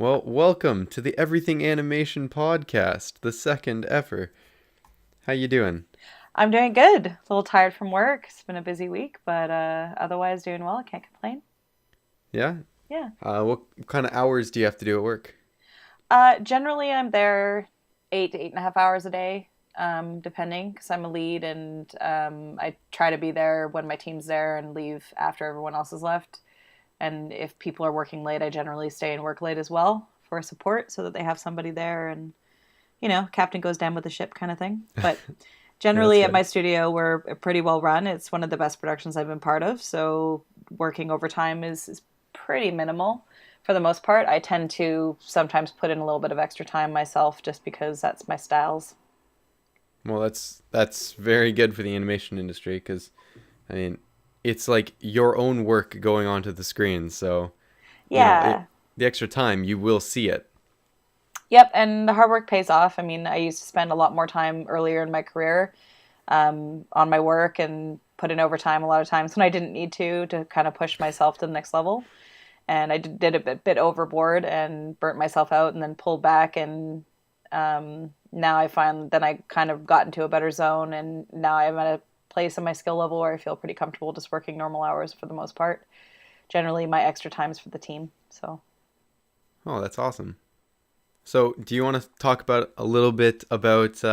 Well, welcome to the Everything Animation podcast, the second ever. How you doing? I'm doing good. A little tired from work. It's been a busy week, but otherwise doing well. I can't complain. Yeah? Yeah. What kind of hours do you have to do at work? Generally, I'm there 8 to 8.5 hours a day, depending, because I'm a lead, and I try to be there when my team's there and leave after everyone else has left. And if people are working late, I generally stay and work late as well for support, so that they have somebody there, and captain goes down with the ship kind of thing. But Yeah, that's generally, at good. my studio, we're pretty well run. It's one of the best productions I've been part of. So working overtime is pretty minimal for the most part. I tend to sometimes put in a little bit of extra time myself just because that's my styles. Well, that's very good for the animation industry because, I mean, it's like your own work going onto the screen. So, Yeah. the extra time, you will see it. Yep. And the hard work pays off. I mean, I used to spend a lot more time earlier in my career on my work and put in overtime a lot of times when I didn't need to kind of push myself to the next level. And I did a bit overboard and burnt myself out and then pulled back. And now I find then I kind of got into a better zone. And now I'm at a place in my skill level where I feel pretty comfortable just working normal hours for the most part. Generally, my extra time's for the team. So, Oh, that's awesome. So, do you want to talk about a little bit about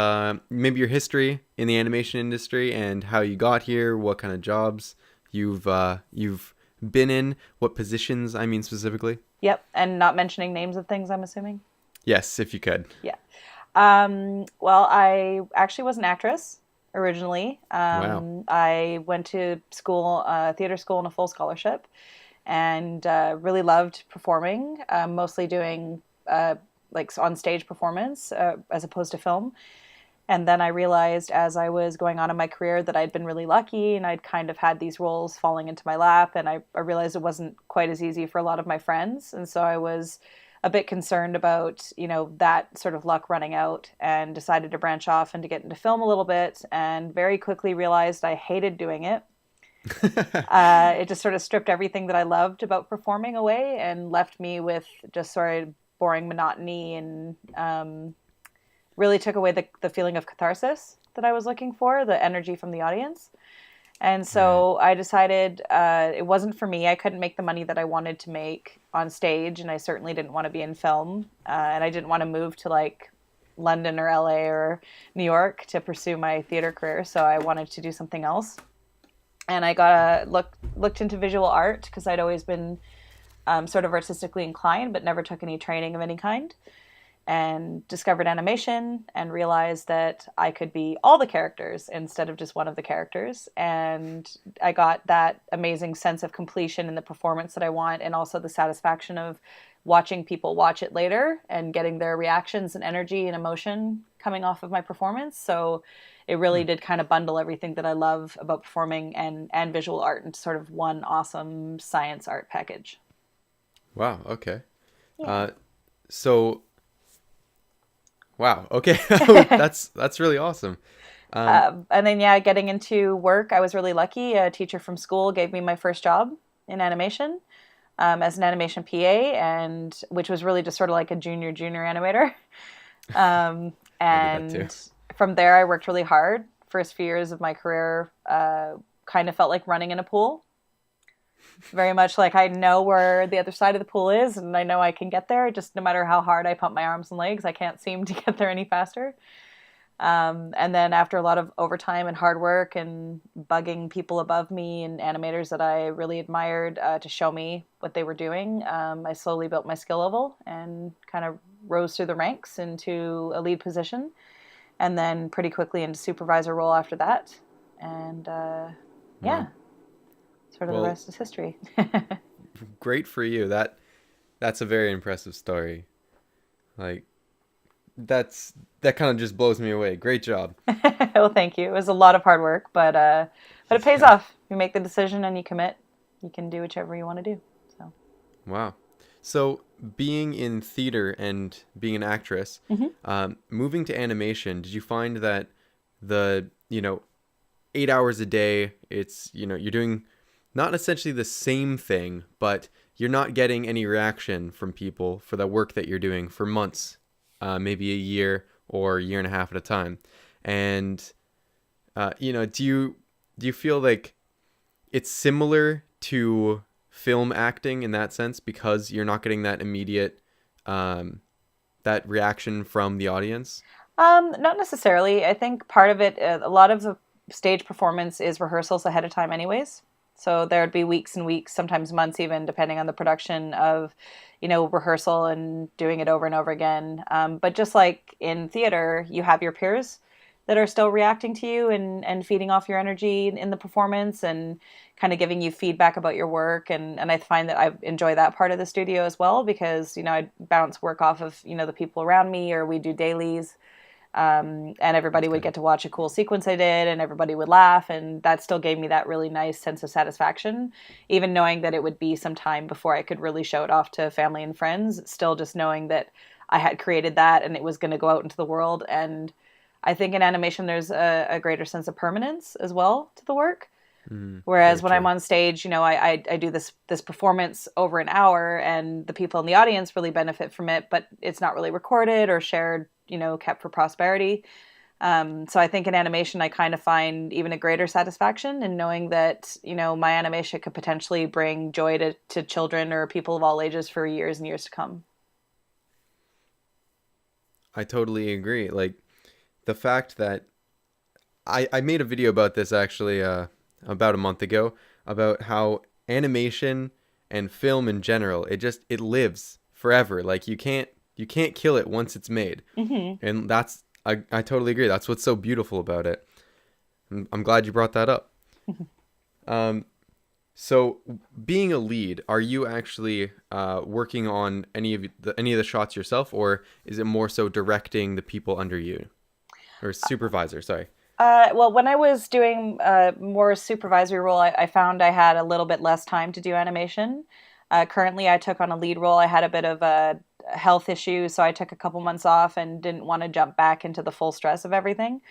maybe your history in the animation industry and how you got here, what kind of jobs you've been in, what positions, I mean specifically? yep. And not mentioning names of things, I'm assuming. Yes, if you could. Yeah. Well, I actually was an actress originally. Wow. I went to school, theater school, on a full scholarship, and really loved performing. Mostly doing like on stage performance as opposed to film. And then I realized as I was going on in my career that I'd been really lucky and I'd kind of had these roles falling into my lap. And I realized it wasn't quite as easy for a lot of my friends. And so I was a bit concerned about, that sort of luck running out and decided to branch off and to get into film a little bit and very quickly realized I hated doing it. It just sort of stripped everything that I loved about performing away and left me with just sort of boring monotony and really took away the feeling of catharsis that I was looking for, the energy from the audience. And Right. so I decided it wasn't for me. I couldn't make the money that I wanted to make on stage, and I certainly didn't want to be in film. And I didn't want to move to like London or LA or New York to pursue my theater career. So I wanted to do something else. And I got looked into visual art because I'd always been sort of artistically inclined, but never took any training of any kind, and discovered animation and realized that I could be all the characters instead of just one of the characters. And I got that amazing sense of completion in the performance that I want, and also the satisfaction of watching people watch it later and getting their reactions and energy and emotion coming off of my performance. So it really Hmm. did kind of bundle everything that I love about performing and visual art into sort of one awesome science art package. Wow. Okay. Yeah. Uh, so wow. Okay. That's really awesome. Um, And then, yeah, getting into work, I was really lucky. A teacher from school gave me my first job in animation as an animation PA, and which was really just sort of like a junior animator. I did that too. And from there, I worked really hard. First few years of my career, kind of felt like running in a pool. Very much like I know where the other side of the pool is, and I know I can get there. Just no matter how hard I pump my arms and legs, I can't seem to get there any faster. And then after a lot of overtime and hard work and bugging people above me and animators that I really admired to show me what they were doing, I slowly built my skill level and kind of rose through the ranks into a lead position, and then pretty quickly into supervisor role after that. And yeah, Wow. sort of the Well, rest is history. great for you. That's a very impressive story. Like that kind of just blows me away. Great job. Well, thank you. It was a lot of hard work, but it pays Yeah. off. You make the decision and you commit. You can do whichever you want to do. So. Wow. So, being in theater and being an actress, Mhm. moving to animation, did you find that the, 8 hours a day, it's, you're doing not essentially the same thing, but you're not getting any reaction from people for the work that you're doing for months, maybe a year or a year and a half at a time. And do you feel like it's similar to film acting in that sense because you're not getting that immediate that reaction from the audience? Not necessarily. I think part of it, a lot of the stage performance is rehearsals ahead of time, anyways. So there'd be weeks and weeks, sometimes months, even depending on the production of, rehearsal and doing it over and over again. But just like in theater, you have your peers that are still reacting to you and feeding off your energy in the performance and kind of giving you feedback about your work. And I find that I enjoy that part of the studio as well because, I bounce work off of, the people around me, or we do dailies. And everybody That's would good. get to watch a cool sequence I did, and everybody would laugh, and that still gave me that really nice sense of satisfaction, even knowing that it would be some time before I could really show it off to family and friends. Still, just knowing that I had created that and it was going to go out into the world. And I think in animation, there's a greater sense of permanence as well to the work. Very Whereas when I'm true. on stage, I do this performance over an hour, and the people in the audience really benefit from it, but it's not really recorded or shared, kept for prosperity. So I think in animation, I kind of find even a greater satisfaction in knowing that, my animation could potentially bring joy to children or people of all ages for years and years to come. I totally agree. Like the fact that I made a video about this actually about a month ago about how animation and film in general, it lives forever. Like you can't kill it once it's made. Hmm. And I totally agree. That's what's so beautiful about it. I'm glad you brought that up. Um, so being a lead, are you actually working on any of the shots yourself, or is it more so directing the people under you or supervisor? Sorry. Well, when I was doing more supervisory role, I found I had a little bit less time to do animation. Currently, I took on a lead role. I had a bit of a health issue, so I took a couple months off and didn't want to jump back into the full stress of everything.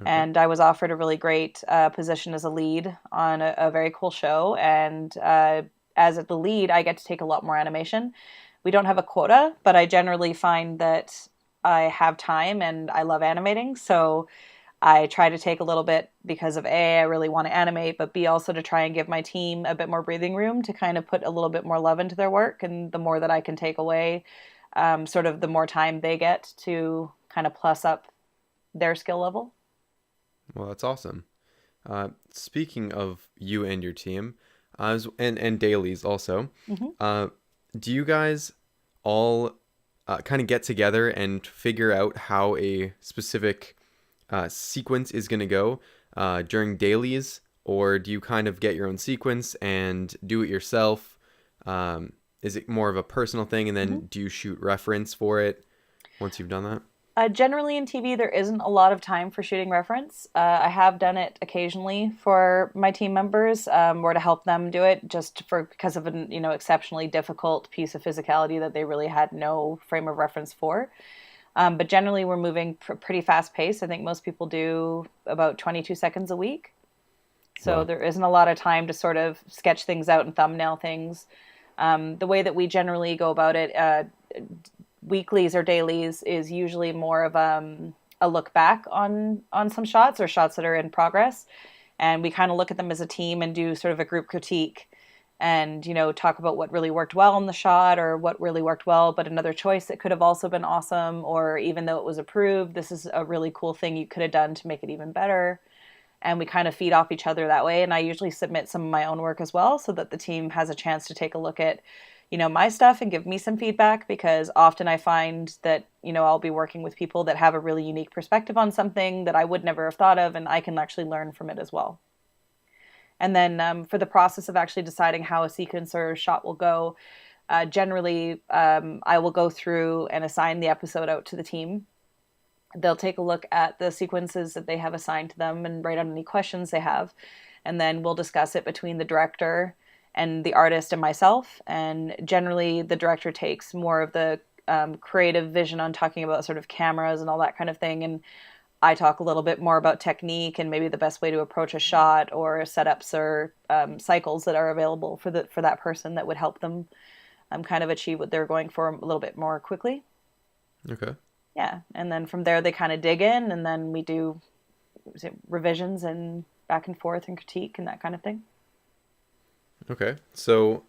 Okay. And I was offered a really great position as a lead on a very cool show. And as the lead, I get to take a lot more animation. We don't have a quota, but I generally find that I have time and I love animating. So I try to take a little bit because of A, I really want to animate, but B, also to try and give my team a bit more breathing room to kind of put a little bit more love into their work. And the more that I can take away, sort of the more time they get to kind of plus up their skill level. Well, that's awesome. Speaking of you and your team, and dailies also, Hmm. uh, do you guys all kind of get together and figure out how a specific sequence is going to go during dailies, or do you kind of get your own sequence and do it yourself? Is it more of a personal thing, and Hmm. then do you shoot reference for it once you've done that? Generally in TV, there isn't a lot of time for shooting reference. I have done it occasionally for my team members, or to help them do it, just for because of an exceptionally difficult piece of physicality that they really had no frame of reference for. But generally, we're moving pretty fast pace. I think most people do about 22 seconds a week. So Wow. there isn't a lot of time to sort of sketch things out and thumbnail things. The way that we generally go about it, weeklies or dailies, is usually more of a look back on some shots or shots that are in progress, and we kind of look at them as a team and do sort of a group critique and talk about what really worked well in the shot or what really worked well but another choice that could have also been awesome, or even though it was approved, this is a really cool thing you could have done to make it even better. And we kind of feed off each other that way. And I usually submit some of my own work as well so that the team has a chance to take a look at my stuff and give me some feedback, because often I find that I'll be working with people that have a really unique perspective on something that I would never have thought of, and I can actually learn from it as well. And then for the process of actually deciding how a sequence or shot will go, generally I will go through and assign the episode out to the team. They'll take a look at the sequences that they have assigned to them and write down any questions they have. And then we'll discuss it between the director and the artist and myself. And generally, the director takes more of the creative vision on talking about sort of cameras and all that kind of thing. And I talk a little bit more about technique and maybe the best way to approach a shot or setups or cycles that are available for that person that would help them kind of achieve what they're going for a little bit more quickly. Okay. Yeah, and then from there they kind of dig in, and then we do revisions and back and forth and critique and that kind of thing. Okay. So,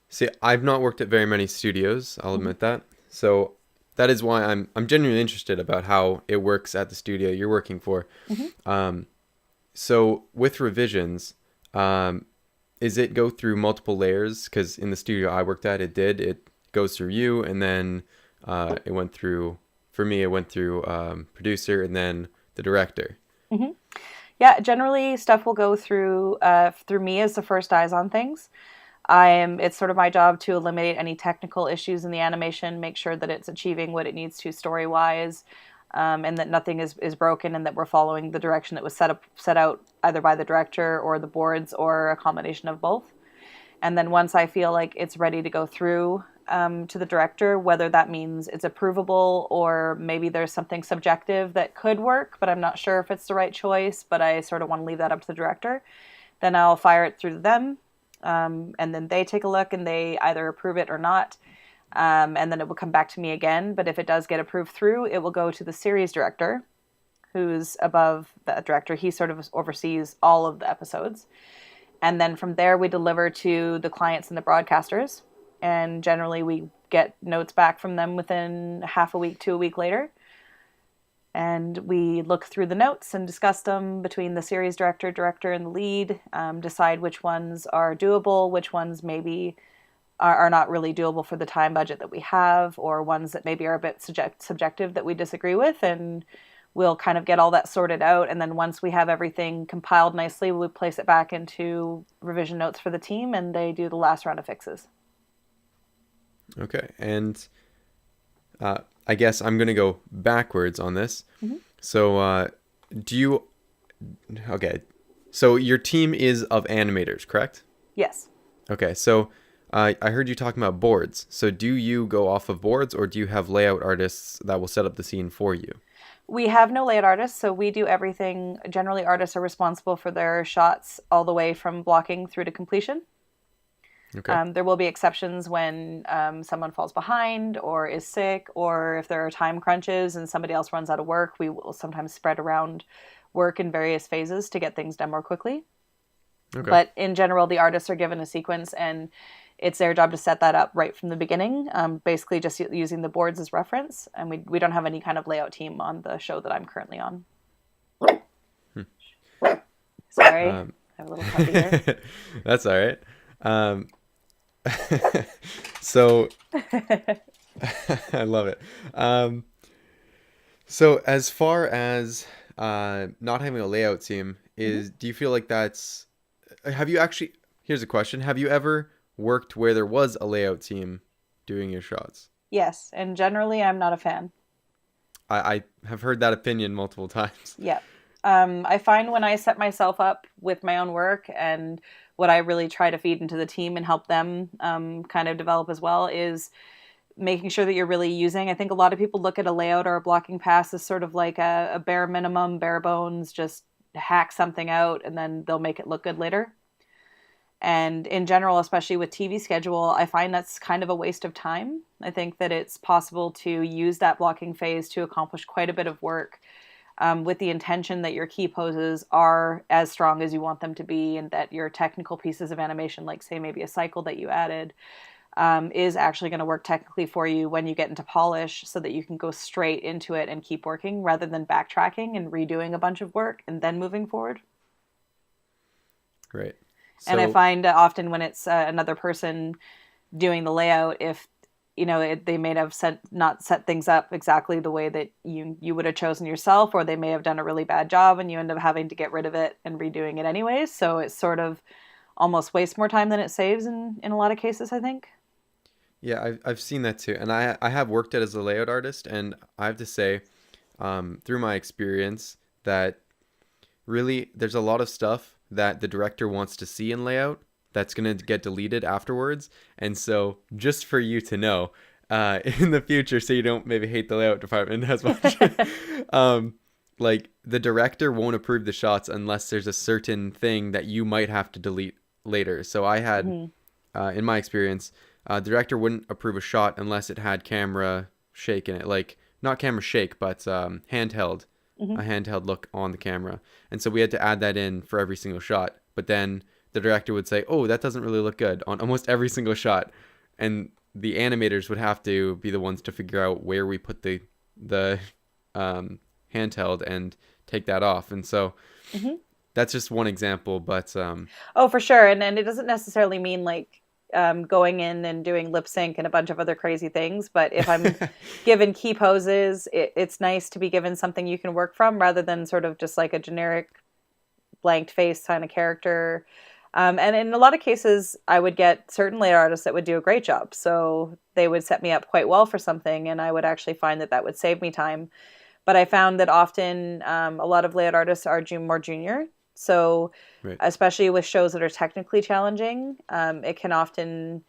see, I've not worked at very many studios, I'll Mm-hmm. admit that. So that is why I'm genuinely interested about how it works at the studio you're working for. Mm-hmm. Um, so with revisions, is it go through multiple layers? Because in the studio I worked at, it did. It goes through you, and then it went through, for me, it went through producer and then the director. Mm-hmm. Yeah, generally stuff will go through me as the first eyes on things. It's sort of my job to eliminate any technical issues in the animation, make sure that it's achieving what it needs to story wise, and that nothing is broken, and that we're following the direction that was set out either by the director or the boards or a combination of both. And then once I feel like it's ready to go through to the director, whether that means it's approvable or maybe there's something subjective that could work, but I'm not sure if it's the right choice, but I sort of want to leave that up to the director, then I'll fire it through to them. And then they take a look and they either approve it or not. And then it will come back to me again. But if it does get approved through, it will go to the series director, who's above the director. He sort of oversees all of the episodes. And then from there, we deliver to the clients and the broadcasters. And generally, we get notes back from them within half a week to a week later. And we look through the notes and discuss them between the series director, and the lead, decide which ones are doable, which ones maybe are not really doable for the time budget that we have, or ones that maybe are a bit subjective that we disagree with. And we'll kind of get all that sorted out. And then once we have everything compiled nicely, we'll place it back into revision notes for the team, and they do the last round of fixes. Okay. And I guess I'm going to go backwards on this. Mm-hmm. So, do you, okay. So your team is of animators, correct? Yes. Okay. So I heard you talking about boards. So do you go off of boards, or do you have layout artists that will set up the scene for you? We have no layout artists, so we do everything. Generally, artists are responsible for their shots all the way from blocking through to completion. Okay. There will be exceptions when someone falls behind or is sick, or if there are time crunches and somebody else runs out of work. We will sometimes spread around work in various phases to get things done more quickly. Okay. But in general, the artists are given a sequence, and it's their job to set that up right from the beginning, basically just using the boards as reference. And we don't have any kind of layout team on the show that I'm currently on. Sorry, I have a little puppy here. That's all right. So I love it. So as far as not having a layout team is, do you feel like that's, have you actually, here's a question. Have you ever worked where there was a layout team doing your shots? Yes, and generally I'm not a fan. I have heard that opinion multiple times. Yeah. I find when I set myself up with my own work, and what I really try to feed into the team and help them kind of develop as well, is making sure that you're really using. I think a lot of people look at a layout or a blocking pass as sort of like a bare minimum, bare bones, just hack something out and then they'll make it look good later. And in general, especially with TV schedule, I find that's kind of a waste of time. I think that it's possible to use that blocking phase to accomplish quite a bit of work, with the intention that your key poses are as strong as you want them to be, and that your technical pieces of animation, like say maybe a cycle that you added, is actually going to work technically for you when you get into polish, so that you can go straight into it and keep working rather than backtracking and redoing a bunch of work and then moving forward. Right. And I find often when it's another person doing the layout, if they may have not set things up exactly the way that you would have chosen yourself, or they may have done a really bad job and you end up having to get rid of it and redoing it anyways. So it sort of almost wastes more time than it saves in a lot of cases, I think. Yeah, I've seen that too. And I have worked as a layout artist, and I have to say, through my experience, that really there's a lot of stuff that the director wants to see in layout that's going to get deleted afterwards. And so just for you to know, in the future, so you don't maybe hate the layout department as much, like the director won't approve the shots unless there's a certain thing that you might have to delete later. So I had, Hmm. in my experience, the director wouldn't approve a shot unless it had camera shake in it, like not camera shake, but handheld, Hmm. a handheld look on the camera. And so we had to add that in for every single shot. But then the director would say, "Oh, that doesn't really look good" on almost every single shot, and the animators would have to be the ones to figure out where we put the um, handheld and take that off. And so Hmm. that's just one example, but Oh, for sure. And it doesn't necessarily mean like going in and doing lip sync and a bunch of other crazy things. But if I'm given key poses, it's nice to be given something you can work from rather than sort of just like a generic blanked face kind of character. And in a lot of cases, I would get certain layout artists that would do a great job. So they would set me up quite well for something, and I would actually find that that would save me time. But I found that often a lot of layout artists are more junior. So, right. especially with shows that are technically challenging, it can often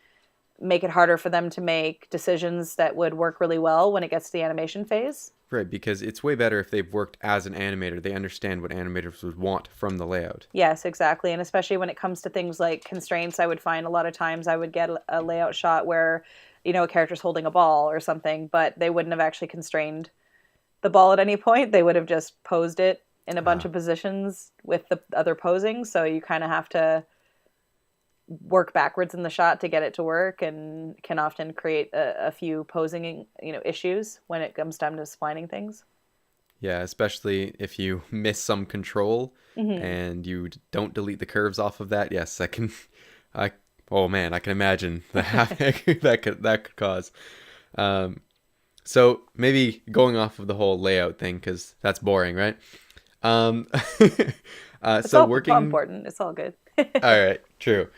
make it harder for them to make decisions that would work really well when it gets to the animation phase. Right, because it's way better if they've worked as an animator. They understand what animators would want from the layout. Yes, exactly. And especially when it comes to things like constraints, I would find a lot of times I would get a layout shot where, a character's holding a ball or something, but they wouldn't have actually constrained the ball at any point. They would have just posed it in a bunch Ah, of positions with the other posing. So you kind of have to work backwards in the shot to get it to work, and can often create a few posing, issues when it comes time to splining things. yeah, especially if you miss some control Hmm. and you don't delete the curves off of that. Yes, I can. I oh man, I can imagine the havoc that could cause. Um, so maybe going off of the whole layout thing because that's boring, right? Um, It's so all working. important. It's all good. All right, true.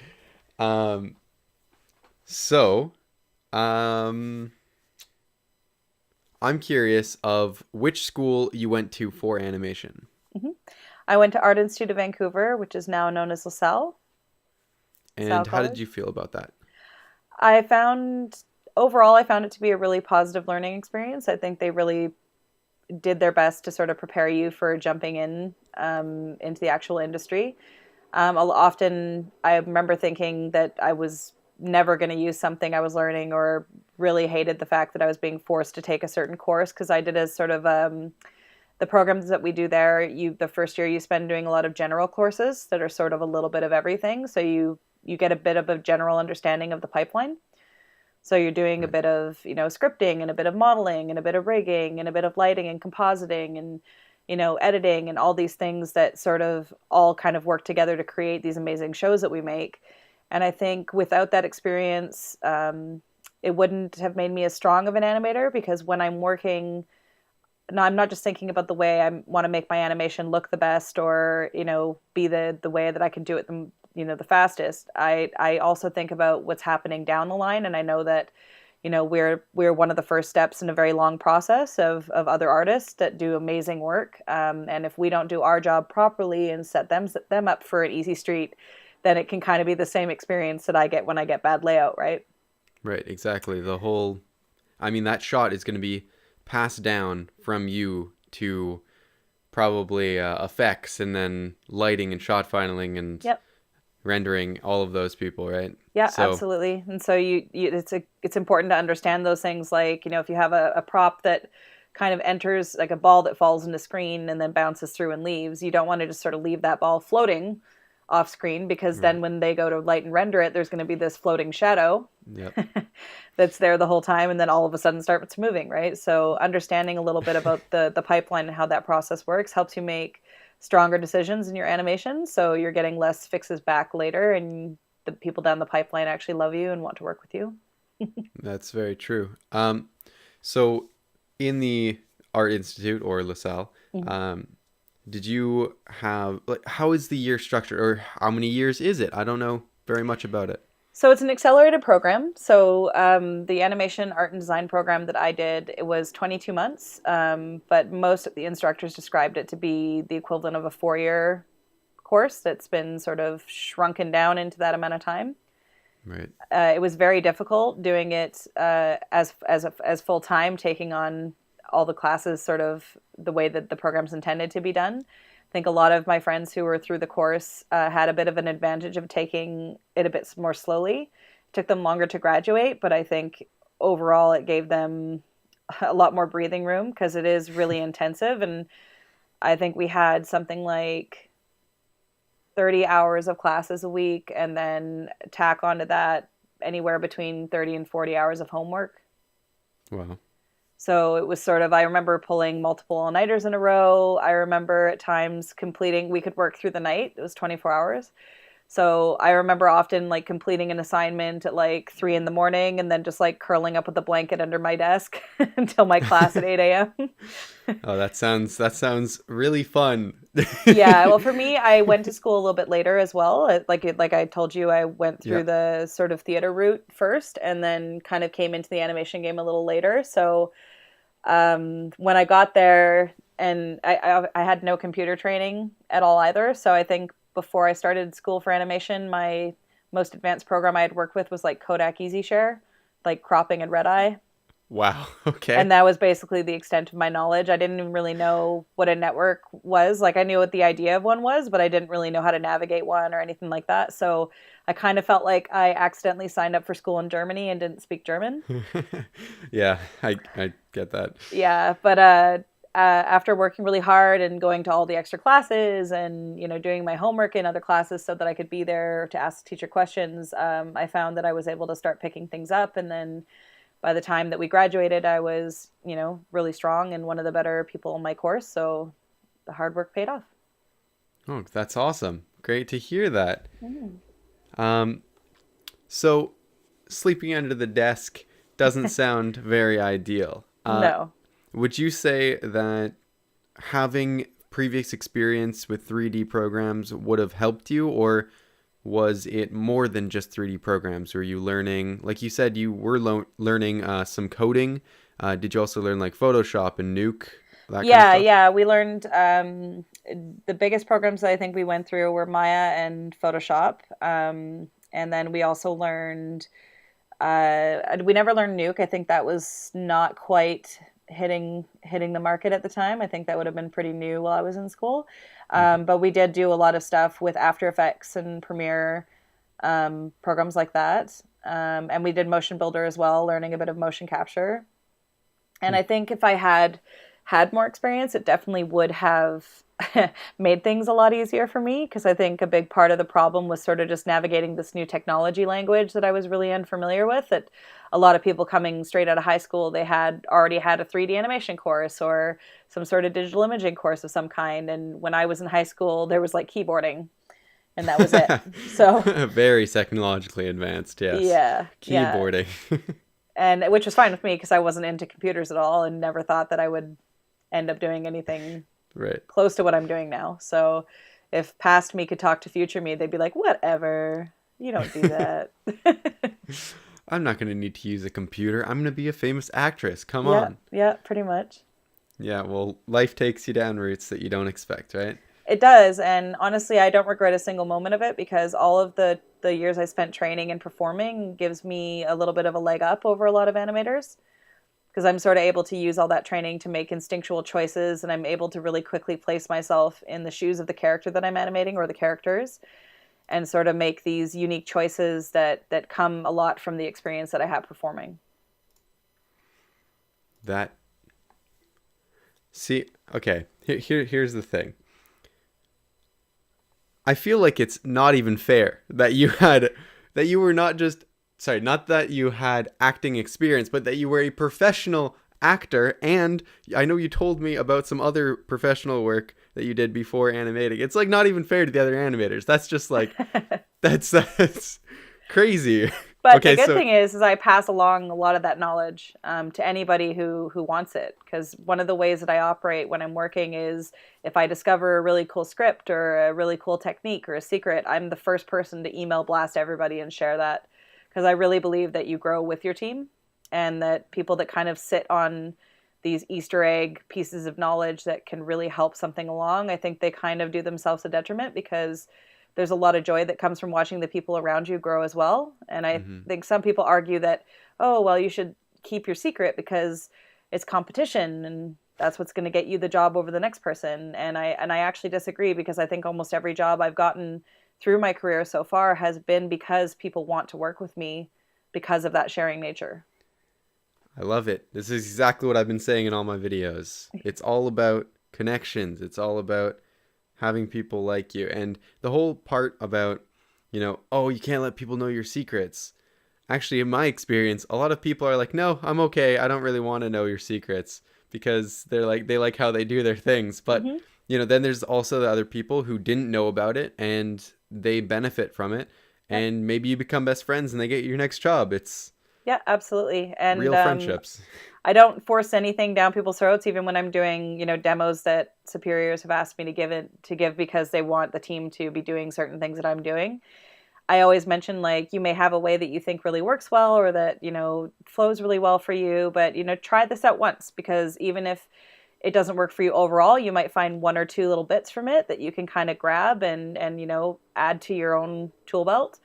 Um, so um, I'm curious of which school you went to for animation Hmm. I went to Art Institute of Vancouver, which is now known as LaSalle and how did you College. feel about that? I found Overall, I found it to be a really positive learning experience. I think they really did their best to sort of prepare you for jumping in into the actual industry. Often, I remember thinking that I was never going to use something I was learning, or really hated the fact that I was being forced to take a certain course, because I did as sort of the programs that we do there. The first year you spend doing a lot of general courses that are sort of a little bit of everything, so you get a bit of a general understanding of the pipeline. So you're doing a Right. bit of, scripting, and a bit of modeling, and a bit of rigging, and a bit of lighting and compositing, and, editing, and all these things that sort of all kind of work together to create these amazing shows that we make. And I think without that experience, it wouldn't have made me as strong of an animator, because when I'm working, no, I'm not just thinking about the way I want to make my animation look the best, or be the way that I can do it the fastest. I also think about what's happening down the line, and I know that we're one of the first steps in a very long process of other artists that do amazing work. And if we don't do our job properly and set them up for an easy street, then it can kind of be the same experience that I get when I get bad layout, right? Right, exactly. I mean, that shot is going to be passed down from you to probably effects and then lighting and shot filing and Yep. rendering all of those people, right? Yeah, So, absolutely. And so it's important to understand those things, like, if you have a prop that kind of enters, like a ball that falls into screen and then bounces through and leaves, you don't want to just sort of leave that ball floating off screen, because right. then when they go to light and render it, there's going to be this floating shadow Yep. that's there the whole time, and then all of a sudden starts moving, right? So understanding a little bit about the pipeline and how that process works helps you make stronger decisions in your animation, so you're getting less fixes back later, and the people down the pipeline actually love you and want to work with you. That's very true. So in the Art Institute or LaSalle, Mhm. um, did you have like how is the year structured or how many years is it? I don't know very much about it. So it's an accelerated program. So the animation art and design program that I did, it was 22 months, but most of the instructors described it to be the equivalent of a 4-year course that's been sort of shrunken down into that amount of time. Right. It was very difficult doing it as full time, taking on all the classes sort of the way that the program's intended to be done. I think a lot of my friends who were through the course had a bit of an advantage of taking it a bit more slowly. It took them longer to graduate, but I think overall it gave them a lot more breathing room because it is really intensive. And I think we had something like 30 hours of classes a week, and then tack onto that anywhere between 30 and 40 hours of homework. Wow. So it was sort of, I remember pulling multiple all-nighters in a row. I remember at times completing, we could work through the night. It was 24 hours. So I remember often like completing an assignment at like 3 a.m. and then just like curling up with a blanket under my desk until my class at 8 a.m. Oh, that sounds really fun. Yeah, well, for me, I went to school a little bit later as well. Like I told you, I went through Yeah. the sort of theater route first, and then kind of came into the animation game a little later. So when I got there, and I had no computer training at all either. So I think before I started school for animation, my most advanced program I had worked with was like Kodak EasyShare, like cropping and red eye. Wow. Okay. And that was basically the extent of my knowledge. I didn't even really know what a network was. Like I knew what the idea of one was, but I didn't really know how to navigate one or anything like that. So I kind of felt like I accidentally signed up for school in Germany and didn't speak German. Yeah, I get that. Yeah, but after working really hard and going to all the extra classes and doing my homework in other classes so that I could be there to ask teacher questions, I found that I was able to start picking things up. And then by the time that we graduated, I was really strong and one of the better people in my course. So the hard work paid off. Oh, that's awesome. Great to hear that. Mm. So sleeping under the desk doesn't sound very ideal. No. Would you say that having previous experience with 3D programs would have helped you, or was it more than just 3D programs? Were you learning, like you said, you were learning some coding? Did you also learn like Photoshop and Nuke, that kind of Yeah, stuff? yeah. We learned the biggest programs that I think we went through were Maya and Photoshop. And then we also learned, we never learned Nuke. I think that was not quite hitting the market at the time. I think that would have been pretty new while I was in school. Mhm. But we did do a lot of stuff with After Effects and Premiere, programs like that. And we did Motion Builder as well, learning a bit of motion capture. And I think if I had more experience, it definitely would have made things a lot easier for me, because I think a big part of the problem was sort of just navigating this new technology language that I was really unfamiliar with. That a lot of people coming straight out of high school, they had already had a 3D animation course or some sort of digital imaging course of some kind. And when I was in high school, there was like keyboarding, and that was it. So Very technologically advanced, yes. yeah, yeah. Keyboarding. And which was fine with me because I wasn't into computers at all and never thought that I would end up doing anything Right. close to what I'm doing now. So if past me could talk to future me, they'd be like, whatever, you don't do that. I'm not going to need to use a computer. I'm going to be a famous actress. Come Yeah, on. yeah, pretty much. Yeah, well, life takes you down routes that you don't expect, right? It does. And honestly, I don't regret a single moment of it because all of the years I spent training and performing gives me a little bit of a leg up over a lot of animators, because I'm sort of able to use all that training to make instinctual choices, and I'm able to really quickly place myself in the shoes of the character that I'm animating or the characters, and sort of make these unique choices that come a lot from the experience that I have performing. That See, okay. Here's the thing. I feel like it's not even fair that you were not just, sorry, not that you had acting experience, but that you were a professional actor. And I know you told me about some other professional work that you did before animating. It's like not even fair to the other animators. That's just like, that's crazy. But Okay, the good so thing is I pass along a lot of that knowledge to anybody who wants it. Because one of the ways that I operate when I'm working is if I discover a really cool script or a really cool technique or a secret, I'm the first person to email blast everybody and share that. Because I really believe that you grow with your team, and that people that kind of sit on these Easter egg pieces of knowledge that can really help something along, I think they kind of do themselves a detriment, because there's a lot of joy that comes from watching the people around you grow as well. And I Mhm. think some people argue that, oh, well, you should keep your secret because it's competition, and that's what's going to get you the job over the next person. And I actually disagree, because I think almost every job I've gotten through my career so far has been because people want to work with me because of that sharing nature. I love it. This is exactly what I've been saying in all my videos. It's all about connections. It's all about having people like you. And the whole part about, oh, you can't let people know your secrets. Actually, in my experience, a lot of people are like, no, I'm okay. I don't really want to know your secrets, because they like how they do their things. But, Mm-hmm. then there's also the other people who didn't know about it and they benefit from it. Yep. And maybe you become best friends and they get your next job. It's Yeah, absolutely. And real friendships. I don't force anything down people's throats, even when I'm doing, demos that superiors have asked me to give because they want the team to be doing certain things that I'm doing. I always mention, like, you may have a way that you think really works well, or that, flows really well for you, but, try this out once, because even if it doesn't work for you overall, you might find one or two little bits from it that you can kind of grab and add to your own tool belt.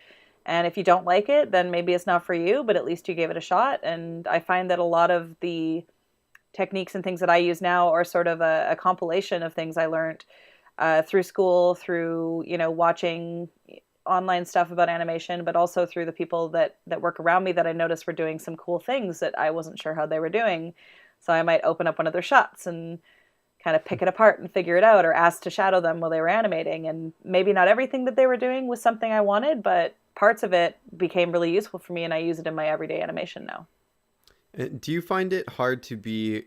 And if you don't like it, then maybe it's not for you, but at least you gave it a shot. And I find that a lot of the techniques and things that I use now are sort of a compilation of things I learned through school, through, watching online stuff about animation, but also through the people that work around me that I noticed were doing some cool things that I wasn't sure how they were doing. So I might open up one of their shots and kind of pick it apart and figure it out, or ask to shadow them while they were animating. And maybe not everything that they were doing was something I wanted, but parts of it became really useful for me, and I use it in my everyday animation now. Do you find it hard to be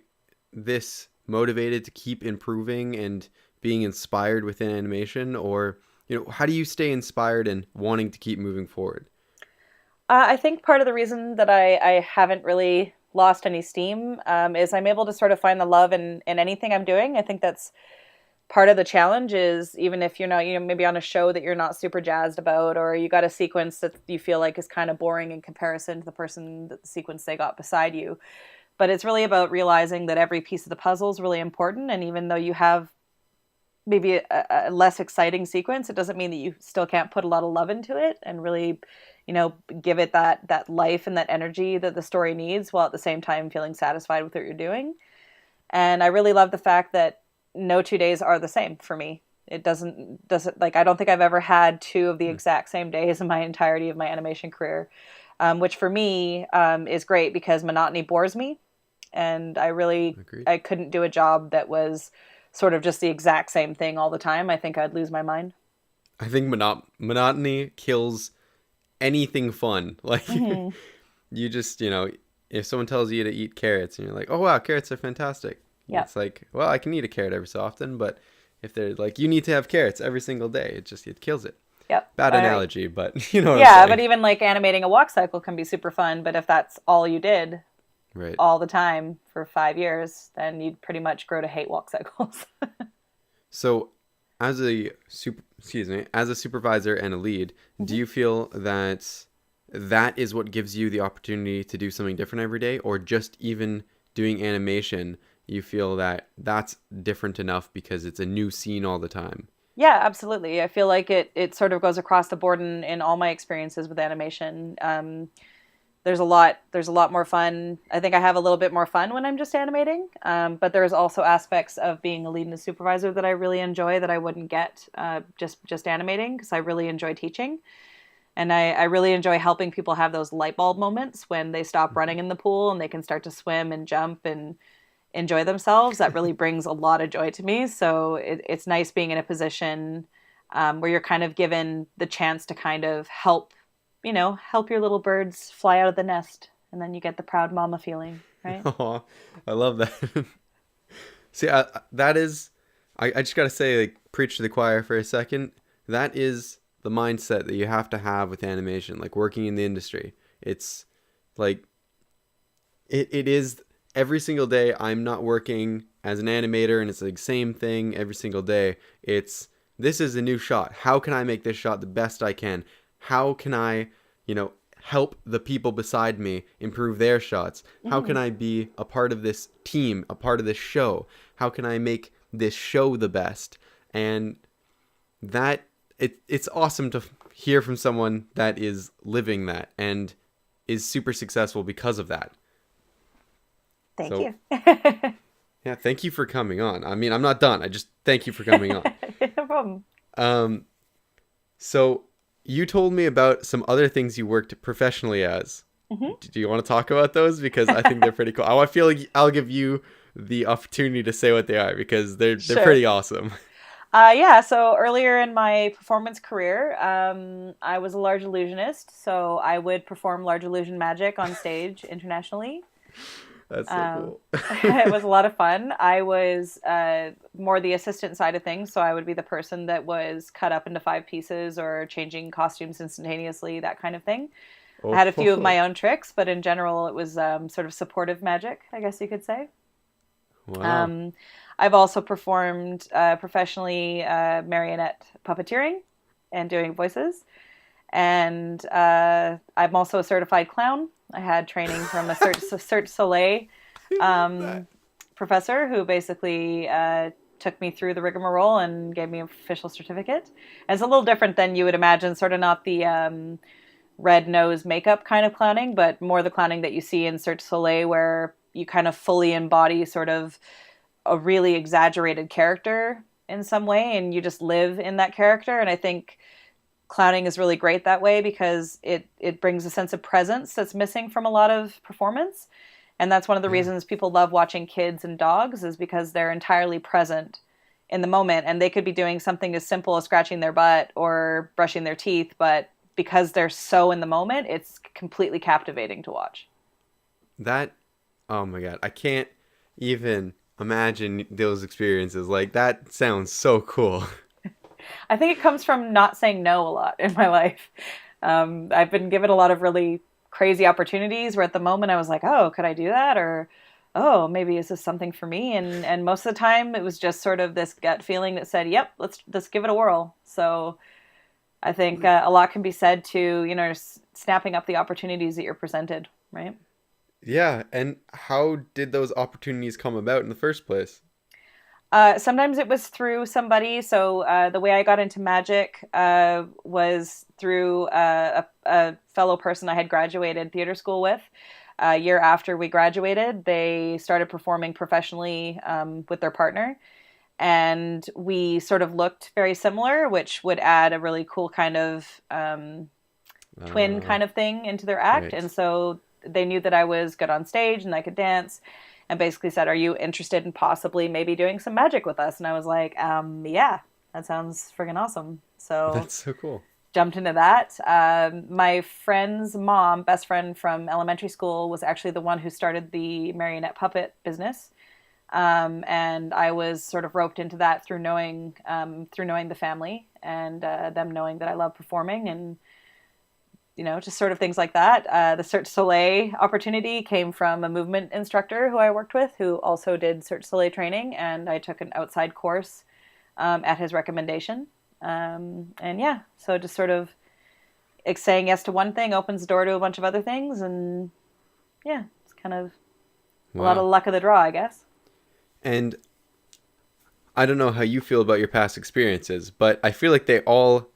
this motivated to keep improving and being inspired within animation? Or, how do you stay inspired and wanting to keep moving forward? I think part of the reason that I haven't really lost any steam is I'm able to sort of find the love in anything I'm doing. I think that's part of the challenge, is even if you're not, maybe on a show that you're not super jazzed about, or you got a sequence that you feel like is kind of boring in comparison to the sequence they got beside you. But it's really about realizing that every piece of the puzzle is really important. And even though you have maybe a less exciting sequence, it doesn't mean that you still can't put a lot of love into it and really, give it that life and that energy that the story needs, while at the same time feeling satisfied with what you're doing. And I really love the fact that no 2 days are the same for me. It doesn't like, I don't think I've ever had two of the exact same days in my entirety of my animation career, which for me is great, because monotony bores me. And Agreed. I couldn't do a job that was sort of just the exact same thing all the time. I think I'd lose my mind. I think monotony kills anything fun. Like, Mm-hmm. you just, if someone tells you to eat carrots and you're like, oh wow, carrots are fantastic. Yeah. It's like, well, I can eat a carrot every so often, but if they're like, you need to have carrots every single day, it kills it. Yep. Bad analogy, but you know what I'm Yeah, saying. but even like animating a walk cycle can be super fun. But if that's all you did Right. all the time for 5 years, then you'd pretty much grow to hate walk cycles. So, as a supervisor and a lead, do Mm-hmm. you feel that that is what gives you the opportunity to do something different every day, or just even doing animation, you feel that that's different enough because it's a new scene all the time? Yeah, absolutely. I feel like it sort of goes across the board in all my experiences with animation. There's a lot more fun. I think I have a little bit more fun when I'm just animating. But there's also aspects of being a lead and a supervisor that I really enjoy that I wouldn't get just animating, because I really enjoy teaching. And I really enjoy helping people have those light bulb moments when they stop running in the pool and they can start to swim and jump and enjoy themselves. That really brings a lot of joy to me. So it's nice being in a position where you're kind of given the chance to kind of help your little birds fly out of the nest. And then you get the proud mama feeling, right? Oh, I love that. See, that is, I just gotta say, like, preach to the choir for a second. That is the mindset that you have to have with animation, like working in the industry. It's like, it is every single day. I'm not working as an animator and it's the same thing every single day. This is a new shot. How can I make this shot the best I can? How can I, help the people beside me improve their shots? How Mm-hmm. can I be a part of this team, a part of this show? How can I make this show the best? And it's awesome to hear from someone that is living that and is super successful because of that. Thank So you. yeah, thank you for coming on. I mean, I'm not done. I just thank you for coming on. No problem. Um, so you told me about some other things you worked professionally as. Hmm. Do you want to talk about those? Because I think they're pretty cool. I feel like I'll give you the opportunity to say what they are because they're Sure. pretty awesome. Yeah, so earlier in my performance career, I was a large illusionist. So I would perform large illusion magic on stage internationally. That's so Um, cool. it was a lot of fun. I was more the assistant side of things, so I would be the person that was cut up into five pieces or changing costumes instantaneously, that kind of thing. I had a few of Oh, my own tricks, but in general, it was sort of supportive magic, I guess you could say. wow. Um, I've also performed professionally marionette puppeteering and doing voices. And I'm also a certified clown. I had training from a Cirque Soleil I love that. um, professor who basically took me through the rigmarole and gave me an official certificate. And it's a little different than you would imagine, sort of not the red nose makeup kind of clowning, but more the clowning that you see in Cirque du Soleil, where you kind of fully embody sort of a really exaggerated character in some way, and you just live in that character. And I think clowning is really great that way because it brings a sense of presence that's missing from a lot of performance. And that's one of the Yeah. reasons people love watching kids and dogs is because they're entirely present in the moment, and they could be doing something as simple as scratching their butt or brushing their teeth, but because they're so in the moment, it's completely captivating to watch. That, oh my God. I can't even imagine those experiences. Like, that sounds so cool. I think it comes from not saying no a lot in my life. I've been given a lot of really crazy opportunities where at the moment I was like, oh, could I do that? Or, oh, maybe is this something for me? And most of the time it was just sort of this gut feeling that said, yep, let's give it a whirl. So I think a lot can be said to, snapping up the opportunities that you're presented, right? Yeah. And how did those opportunities come about in the first place? Sometimes it was through somebody. So the way I got into magic was through a fellow person I had graduated theater school with. A year after we graduated, they started performing professionally with their partner. And we sort of looked very similar, which would add a really cool kind of twin Uh, kind of thing into their act. And right. so they knew that I was good on stage and I could dance, and basically said, "Are you interested in possibly maybe doing some magic with us?" And I was like, "Yeah, that sounds friggin' awesome." So That's so cool. jumped into that. My friend's mom, best friend from elementary school, was actually the one who started the marionette puppet business. And I was sort of roped into that through knowing the family and them knowing that I love performing, and just sort of things like that. The Cirque du Soleil opportunity came from a movement instructor who I worked with, who also did Cirque du Soleil training, and I took an outside course at his recommendation. And yeah, so just sort of saying yes to one thing opens the door to a bunch of other things, and yeah, it's kind of a lot of Wow. luck of the draw, I guess. And I don't know how you feel about your past experiences, but I feel like they all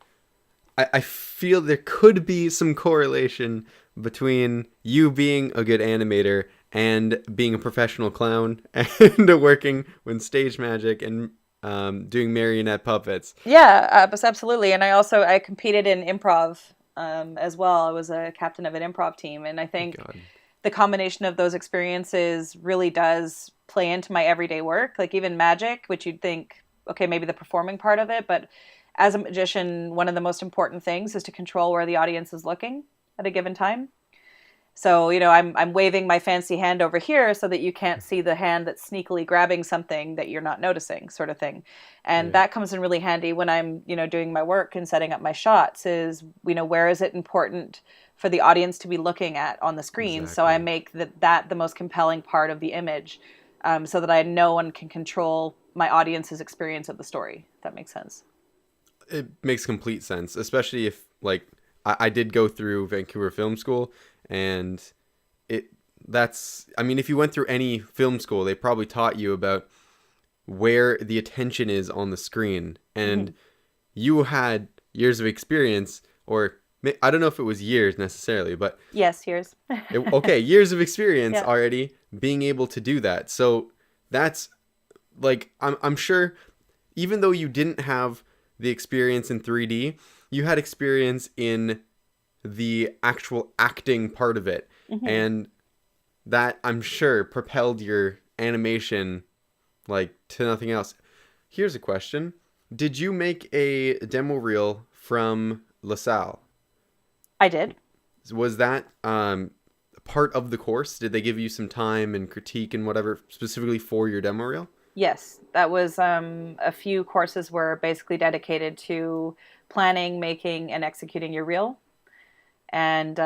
I feel there could be some correlation between you being a good animator and being a professional clown and working with stage magic and doing marionette puppets. Yeah, absolutely. And I competed in improv as well. I was a captain of an improv team, and I Oh think God. the combination of those experiences really does play into my everyday work. Like even magic, which you'd think, okay, maybe the performing part of it, but as a magician, one of the most important things is to control where the audience is looking at a given time. So, I'm waving my fancy hand over here so that you can't see the hand that's sneakily grabbing something that you're not noticing, sort of thing. And Right. that comes in really handy when I'm, doing my work and setting up my shots is, where is it important for the audience to be looking at on the screen? So I Exactly. make that the most compelling part of the image, so that I no one can control my audience's experience of the story. If that makes sense. It makes complete sense, especially if like I did go through Vancouver Film School, and it that's I mean if you went through any film school, they probably taught you about where the attention is on the screen, Mm-hmm. and you had years of experience, or I don't know if it was years necessarily, but Yes, here's. okay, years of experience Yeah. already being able to do that. So that's like I'm sure even though you didn't have the experience in 3D, you had experience in the actual acting part of it. Hmm. And that I'm sure propelled your animation like to nothing else. Here's a question. Did you make a demo reel from LaSalle? I did. Was that part of the course? Did they give you some time and critique and whatever specifically for your demo reel? Yes, that was a few courses were basically dedicated to planning, making, and executing your reel. And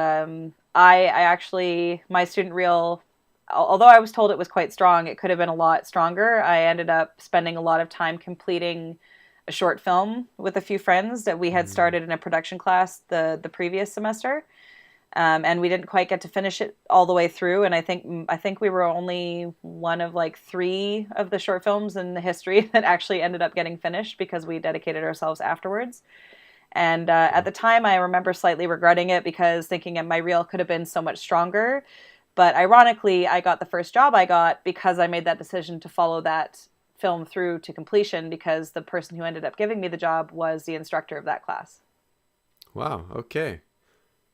I actually, my student reel, although I was told it was quite strong, it could have been a lot stronger. I ended up spending a lot of time completing a short film with a few friends that we had Mm. started in a production class the previous semester. And we didn't quite get to finish it all the way through. And I think we were only one of like three of the short films in the history that actually ended up getting finished because we dedicated ourselves afterwards. And at the time, I remember slightly regretting it because thinking my reel could have been so much stronger. But ironically, I got the first job I got because I made that decision to follow that film through to completion because the person who ended up giving me the job was the instructor of that class. Wow, okay.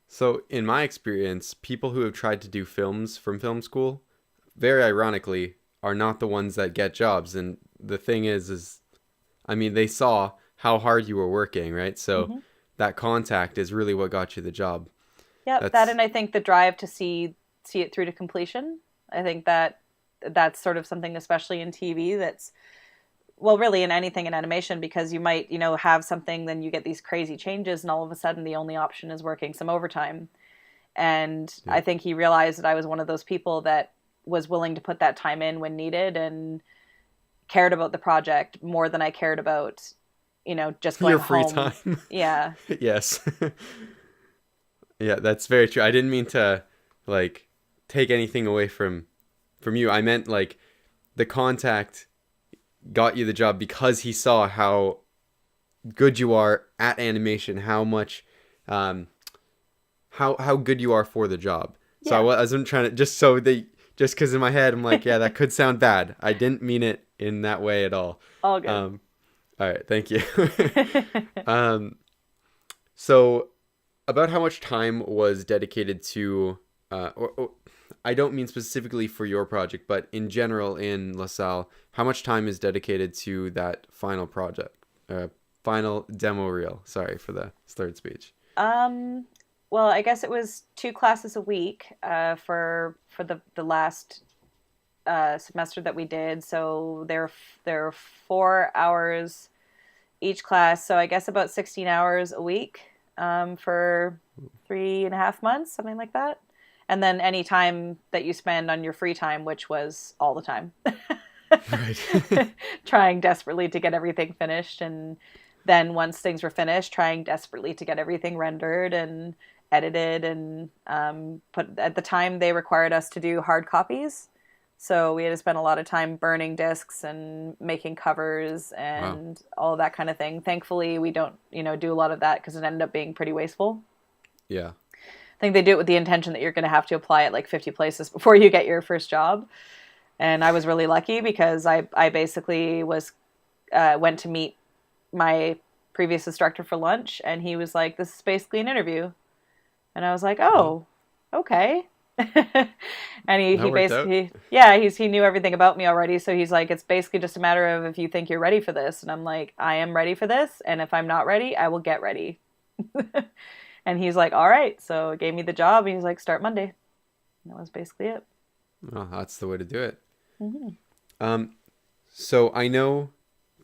So, in my experience, people who have tried to do films from film school, very ironically, are not the ones that get jobs. And the thing is I mean, they saw how hard you were working, right? So, Mm-hmm. that contact is really what got you the job. Yep, that That's and I think the drive to see it through to completion. I think that's sort of something, especially in TV, that's well, really in anything in animation, because you might have something, then you get these crazy changes, and all of a sudden the only option is working some overtime. And yeah. I think he realized that I was one of those people that was willing to put that time in when needed and cared about the project more than I cared about just going Your free home. time. Yeah. Yes. Yeah, that's very true. I didn't mean to like take anything away from you. I meant like the contact got you the job because he saw how good you are at animation, how much um how good you are for the job. So Yeah. I wasn't trying to just so they just because in my head I'm like, yeah, that could sound bad. I didn't mean it in that way at all. All good. Um, all right, thank you. um, so about how much time was dedicated to, or I don't mean specifically for your project, but in general in LaSalle, how much time is dedicated to that final project, final demo reel? Sorry for the slurred speech. um well, I guess it was two classes a week for the last semester that we did. So there are 4 hours each class. So I guess about 16 hours a week for 3.5 months, something like that. And then any time that you spend on your free time, which was all the time, Right. trying desperately to get everything finished. And then once things were finished, trying desperately to get everything rendered and edited. And put at the time, they required us to do hard copies. So we had to spend a lot of time burning discs and making covers Wow. and all of that kind of thing. Thankfully, we don't, do a lot of that because it ended up being pretty wasteful. Yeah. I think they do it with the intention that you're going to have to apply it like 50 places before you get your first job. And I was really lucky because I basically went to meet my previous instructor for lunch, and he was like, "This is basically an interview," and I was like, Oh, "Oh, okay." And he that worked out. basically, yeah, he knew everything about me already, so he's like, "It's basically just a matter of if you think you're ready for this," and I'm like, "I am ready for this, and if I'm not ready, I will get ready." And he's like, "All right," so gave me the job, and he's like, "Start Monday." And that was basically it. Oh, that's the way to do it. Hmm. Um, so I know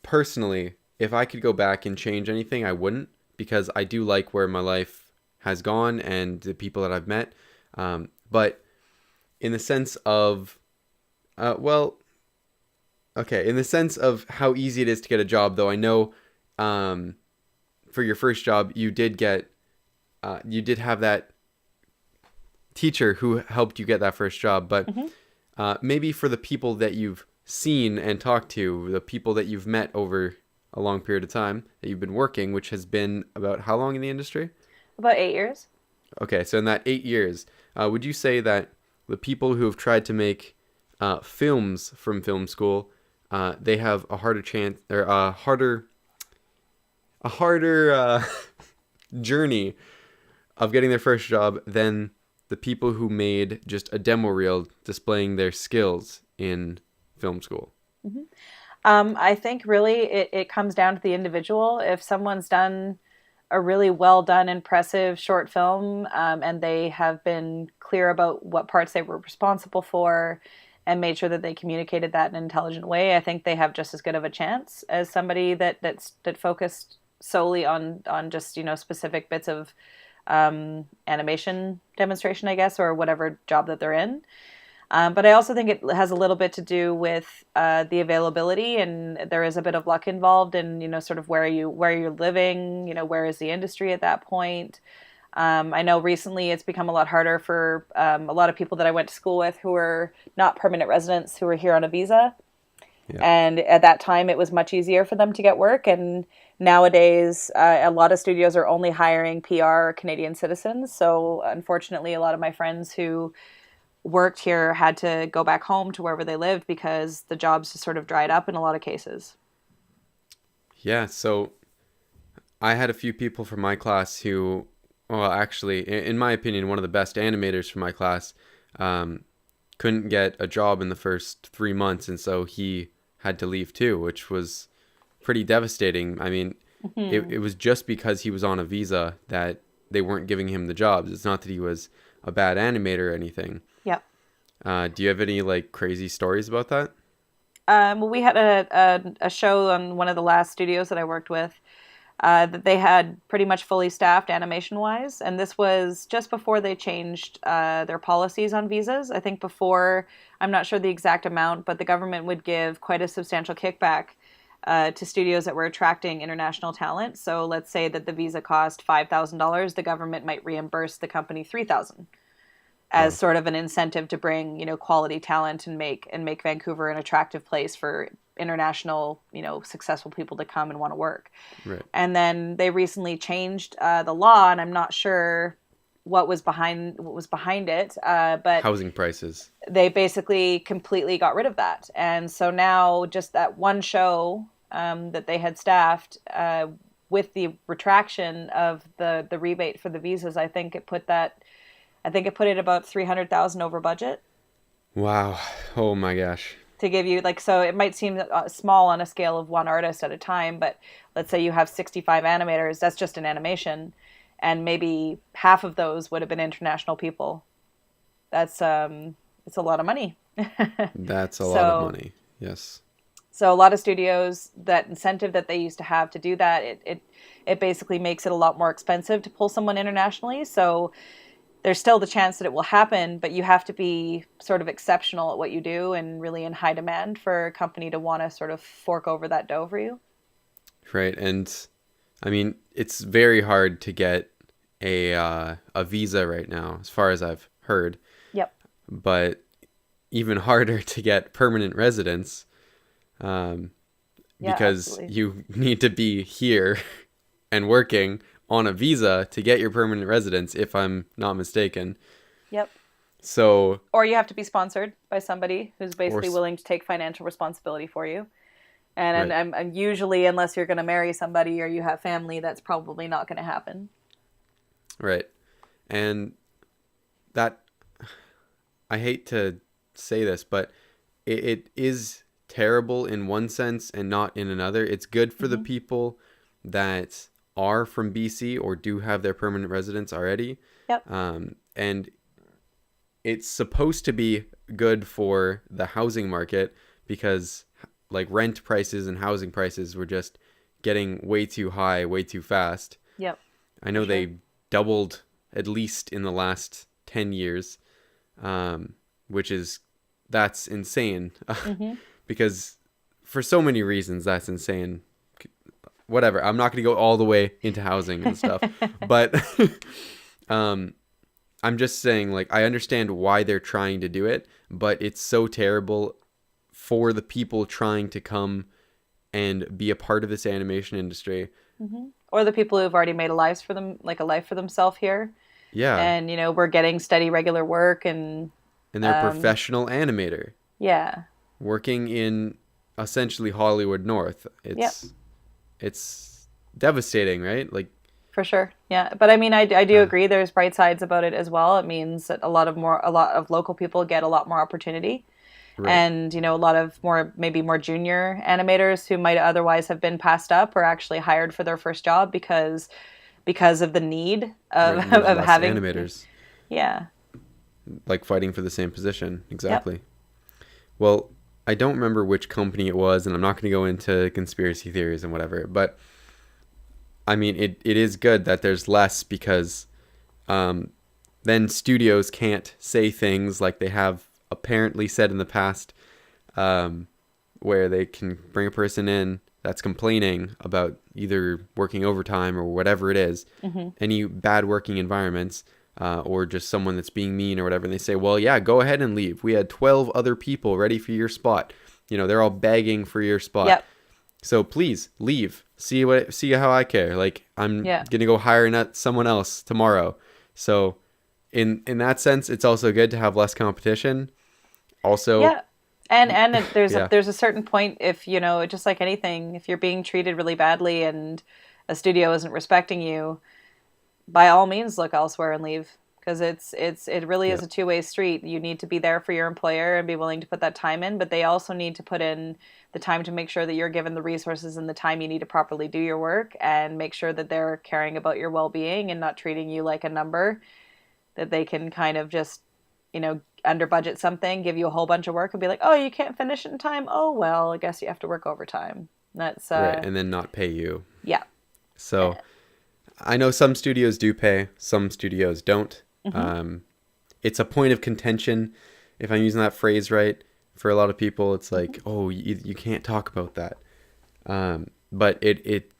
personally, if I could go back and change anything, I wouldn't because I do like where my life has gone and the people that I've met. But in the sense of, well, okay, in the sense of how easy it is to get a job, though, I know um, for your first job, you did have that teacher who helped you get that first job. But Hmm. maybe for the people that you've seen and talked to, the people that you've met over a long period of time that you've been working, which has been about how long in the industry? 4 years. About 8 years. Okay, so in that 8 years, would you say that the people who have tried to make films from film school, they have a harder chance or a harder journey of getting their first job than the people who made just a demo reel displaying their skills in film school? Hmm. I think really it comes down to the individual. If someone's done a really well done, impressive short film, and they have been clear about what parts they were responsible for and made sure that they communicated that in an intelligent way, I think they have just as good of a chance as somebody that focused solely on just specific bits of animation demonstration, I guess, or whatever job that they're in. But I also think it has a little bit to do with the availability, and there is a bit of luck involved in sort of where you're living, where is the industry at that point. I know recently it's become a lot harder for a lot of people that I went to school with who are not permanent residents who are here on a visa. Yeah. And at that time, it was much easier for them to get work. And nowadays, a lot of studios are only hiring PR or Canadian citizens. So unfortunately, a lot of my friends who worked here had to go back home to wherever they lived because the jobs just sort of dried up in a lot of cases. Yeah, so I had a few people from my class who, well, actually, in my opinion, one of the best animators from my class, um, couldn't get a job in the first 3 months, and so he had to leave too, which was pretty devastating. I mean, it was just because he was on a visa that they weren't giving him the jobs. It's not that he was a bad animator or anything. Yep. Do you have any like crazy stories about that? Well, we had a show on one of the last studios that I worked with that they had pretty much fully staffed animation wise. And this was just before they changed their policies on visas. I think before, I'm not sure the exact amount, but the government would give quite a substantial kickback to studios that were attracting international talent. So let's say that the visa cost $5,000, the government might reimburse the company $3,000 as Wow. sort of an incentive to bring quality talent and make Vancouver an attractive place for international successful people to come and want to work. Right. And then they recently changed the law, and I'm not sure what was behind it, but Housing prices. they basically completely got rid of that. And so now just that one show that they had staffed, with the retraction of the rebate for the visas, I think it put it about 300,000 over budget. Wow. Oh my gosh. To give you so it might seem small on a scale of one artist at a time, but let's say you have 65 animators, that's just an animation, and maybe half of those would have been international people. That's it's a lot of money. That's a lot of so money. Yes. so a lot of studios, that incentive that they used to have to do that, it basically makes it a lot more expensive to pull someone internationally. So there's still the chance that it will happen, but you have to be sort of exceptional at what you do and really in high demand for a company to want to sort of fork over that dough for you. Right. And I mean, it's very hard to get a visa right now, as far as I've heard, Yep. but even harder to get permanent residence, um, Yeah, because absolutely. you need to be here and working on a visa to get your permanent residence, if I'm not mistaken. Yep. So, Or you have to be sponsored by somebody who's or basically willing to take financial responsibility for you. And right, I'm usually, unless you're going to marry somebody or you have family, that's probably not going to happen. right, and that, I hate to say this, but it is terrible in one sense and not in another. It's good for the Hmm. people that are from BC or do have their permanent residence already. Yep. And it's supposed to be good for the housing market because like rent prices and housing prices were just getting way too high, way too fast. Yep. I For know sure. they doubled at least in the last 10 years, which is, that's insane. Hmm. Because for so many reasons, that's insane. Whatever. I'm not going to go all the way into housing and stuff, but um, I'm just saying, like, I understand why they're trying to do it, but it's so terrible for the people trying to come and be a part of this animation industry. Hmm. or the people who've already made a life for them, like a life for themselves here, Yeah. and we're getting steady, regular work, and And they're a um, professional animator yeah, working in essentially Hollywood North. yep, It's devastating, right? Like, for sure, yeah. But I mean, I do uh, agree. There's bright sides about it as well. It means that a lot of local people get a lot more opportunity, right. and a lot of maybe more junior animators who might otherwise have been passed up are actually hired for their first job because of the need Right. of And there's of less having, animators yeah, like fighting for the same position. yep, Exactly. Well, I don't remember which company it was, and I'm not going to go into conspiracy theories and whatever, but I mean, it is good that there's less because um, then studios can't say things like they have apparently said in the past, um, where they can bring a person in that's complaining about either working overtime or whatever it is, hmm any bad working environments, or just someone that's being mean or whatever. And they say, well, yeah, go ahead and leave. We had 12 other people ready for your spot. They're all begging for your spot. yep, So please leave. See how I care. Like I'm yeah, gonna go hire someone else tomorrow. So in that sense, it's also good to have less competition. Also, yeah. There's yeah, a certain point, if just like anything, if you're being treated really badly and a studio isn't respecting you, by all means look elsewhere and leave, because it really yeah, is a two-way street. You need to be there for your employer and be willing to put that time in, but they also need to put in the time to make sure that you're given the resources and the time you need to properly do your work, and make sure that they're caring about your well-being and not treating you like a number that they can kind of just under budget something, give you a whole bunch of work and be like, oh, you can't finish it in time, oh well, I guess you have to work overtime. That's right, and then not pay you. yeah. So I know some studios do pay, some studios don't. Mm-hmm. Um, it's a point of contention, if I'm using that phrase right. For a lot of people, it's like, oh, you can't talk about that. But it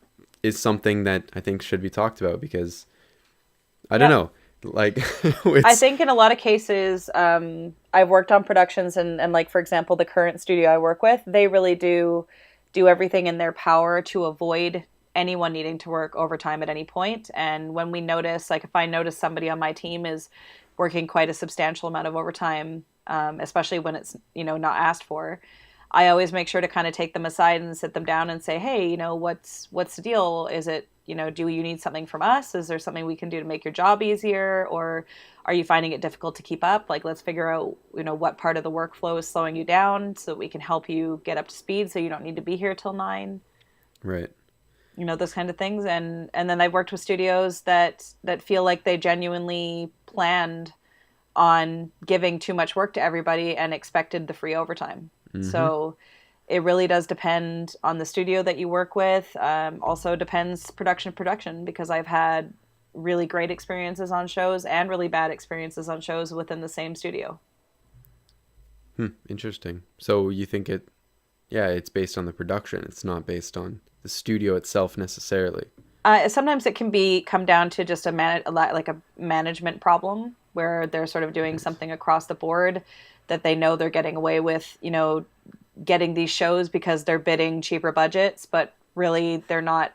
is something that I think should be talked about because I don't Yep. know, like I it's think in a lot of cases, I've worked on productions, and like, for example, the current studio I work with, they really do everything in their power to avoid anyone needing to work overtime at any point. And when we notice, like if I notice somebody on my team is working quite a substantial amount of overtime, especially when it's not asked for, I always make sure to kind of take them aside and sit them down and say, hey, what's the deal? Is it, do you need something from us? Is there something we can do to make your job easier? Or are you finding it difficult to keep up? Like, let's figure out, what part of the workflow is slowing you down so that we can help you get up to speed so you don't need to be here till 9. right. Those kind of things. And then I've worked with studios that feel like they genuinely planned on giving too much work to everybody and expected the free overtime. Mm-hmm. So it really does depend on the studio that you work with. Also depends production to production, because I've had really great experiences on shows and really bad experiences on shows within the same studio. Interesting. So you think yeah, it's based on the production. It's not based on the studio itself necessarily. Sometimes it can come down to just like a management problem, where they're sort of doing Nice. something across the board that they know they're getting away with, getting these shows because they're bidding cheaper budgets, but really they're not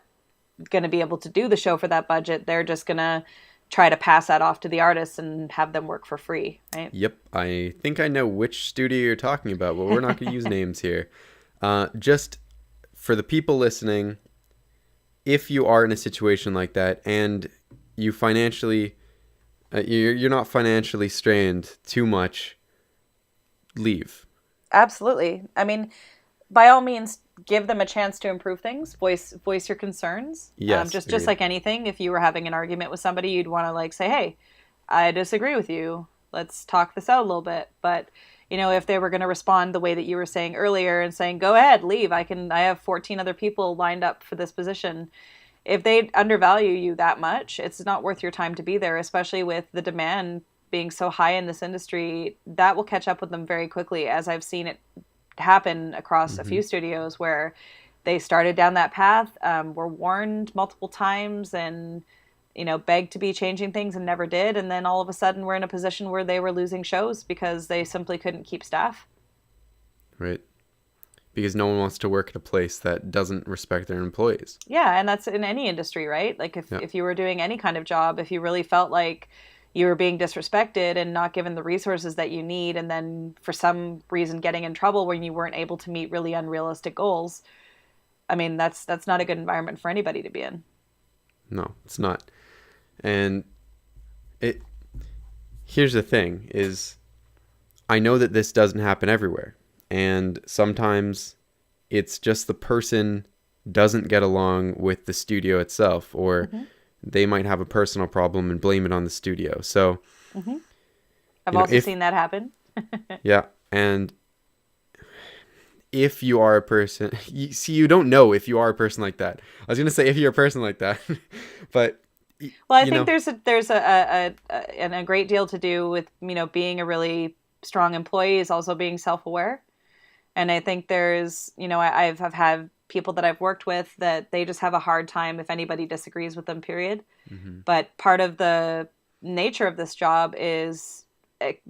going to be able to do the show for that budget. They're just going to try to pass that off to the artists and have them work for free, right? Yep, I think I know which studio you're talking about, but we're not going to use names here. Just for the people listening, if you are in a situation like that and you financially, you're not financially strained too much, leave. Absolutely. I mean, by all means, give them a chance to improve things. Voice your concerns. Yes, Just agreed. like anything, if you were having an argument with somebody, you'd want to like say, "Hey, I disagree with you. Let's talk this out a little bit." But if they were going to respond the way that you were saying earlier and saying, "Go ahead, leave. I have 14 other people lined up for this position." If they undervalue you that much, it's not worth your time to be there, especially with the demand being so high in this industry. That will catch up with them very quickly, as I've seen it happen across a Hmm. few studios where they started down that path, were warned multiple times, and begged to be changing things and never did, and then all of a sudden we're in a position where they were losing shows because they simply couldn't keep staff. Right. because no one wants to work at a place that doesn't respect their employees. Yeah, and that's in any industry, right? Like Yeah. if you were doing any kind of job, if you really felt like you were being disrespected and not given the resources that you need, and then for some reason getting in trouble when you weren't able to meet really unrealistic goals, I mean, that's not a good environment for anybody to be in. No, it's not. And it here's the thing is I know that this doesn't happen everywhere. And sometimes it's just the person doesn't get along with the studio itself, or Hmm. they might have a personal problem and blame it on the studio. So, Hmm. I've you know, also if, seen that happen. yeah, and if you are a person, you see, you don't know if you are a person like that. I was going to say if you're a person like that, but, Well, I you think know, there's a great deal to do with, being a really strong employee is also being self-aware. And I think there's, I've had people that I've worked with that they just have a hard time if anybody disagrees with them, period. mhm, But part of the nature of this job is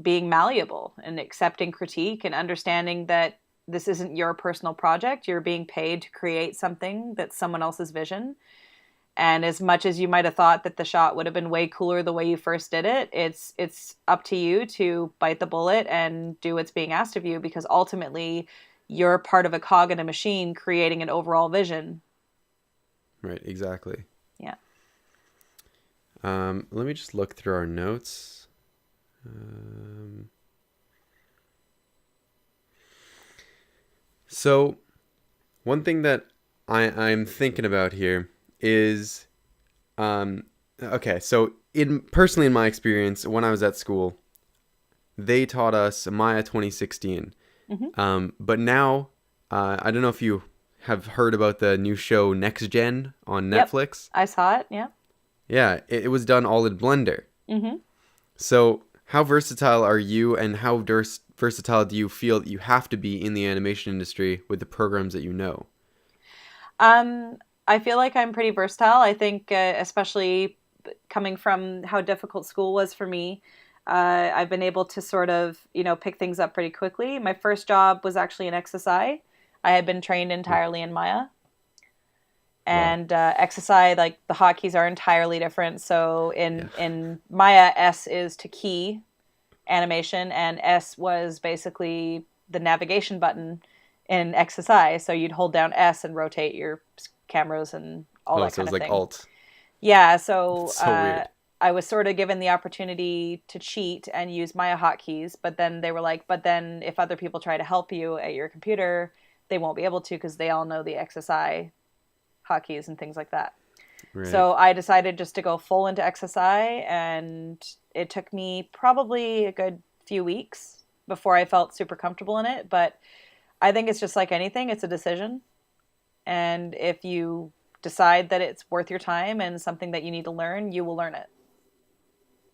being malleable and accepting critique and understanding that this isn't your personal project. You're being paid to create something that's someone else's vision. And as much as you might have thought that the shot would have been way cooler the way you first did it, it's up to you to bite the bullet and do what's being asked of you, because ultimately you're part of a cog in a machine creating an overall vision. right, exactly. Yeah. Let me just look through our notes. Um, so one thing that I'm thinking about here is, okay, so personally in my experience, when I was at school, they taught us Maya 2016. Hmm. But now, I don't know if you have heard about the new show Next Gen on Yep. Netflix. I saw it. Yeah. Yeah, it was done all in Blender. Hmm. So how versatile are you, and how versatile do you feel that you have to be in the animation industry with the programs that you know? Um, I feel like I'm pretty versatile. I think, especially coming from how difficult school was for me, I've been able to sort of, pick things up pretty quickly. My first job was actually in XSI. I had been trained Hmm. entirely in Maya. Wow. And XSI, like the hotkeys are entirely different. So Yeah. in Maya, S is to key animation, and S was basically the navigation button in XSI. So you'd hold down S and rotate your cameras and all Oh, that so it kind was of like thing. alt. Yeah, That's so so weird. I was sort of given the opportunity to cheat and use Maya hotkeys, but then they were like, but then if other people try to help you at your computer, they won't be able to because they all know the XSI hotkeys and things like that. Right. So I decided just to go full into XSI, and it took me probably a good few weeks before I felt super comfortable in it. But I think it's just like anything, it's a decision. And if you decide that it's worth your time and something that you need to learn, you will learn it.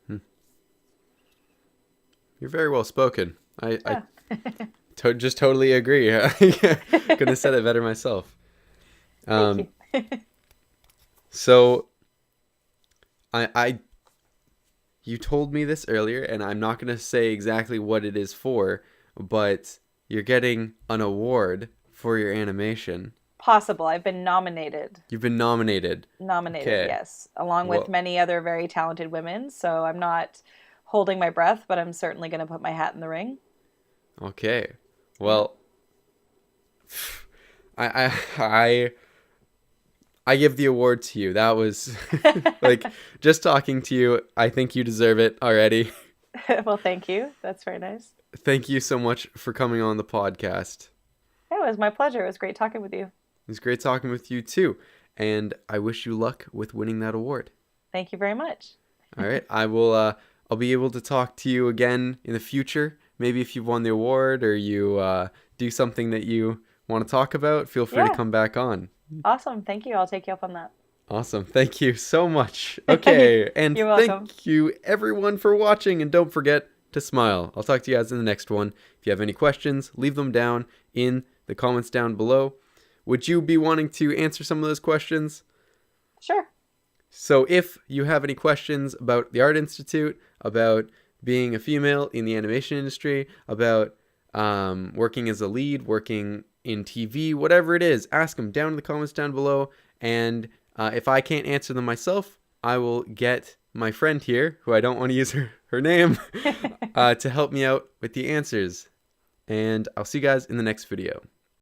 Hmm. You're very well spoken. I Yeah. just totally agree. Couldn't have said it better myself. Thank you. Um, so I you told me this earlier, and I'm not gonna say exactly what it is for, but you're getting an award for your animation. Possible. I've been nominated. You've been nominated. Nominated, Okay. yes, along with Well, many other very talented women. So I'm not holding my breath, but I'm certainly going to put my hat in the ring. okay. Yeah. Well, I I I I give the award to you. That was like just talking to you. I think you deserve it already. Well, thank you. That's very nice. Thank you so much for coming on the podcast. Yeah, it was my pleasure. It was great talking with you. It was great talking with you too. And I wish you luck with winning that award. Thank you very much. All right. I'll be able to talk to you again in the future. Maybe if you've won the award or you do something that you want to talk about, feel free to Yeah, come back on. awesome. Thank you. I'll take you up on that. Awesome. Thank you so much. Okay. And You're welcome. thank you everyone for watching. And don't forget to smile. I'll talk to you guys in the next one. If you have any questions, leave them down in the comments down below. Would you be wanting to answer some of those questions? Sure. So if you have any questions about the Art Institute, about being a female in the animation industry, about working as a lead, working in TV, whatever it is. Ask them down in the comments down below. And if I can't answer them myself, I will get my friend here, who I don't want to use her name, to help me out with the answers. And I'll see you guys in the next video.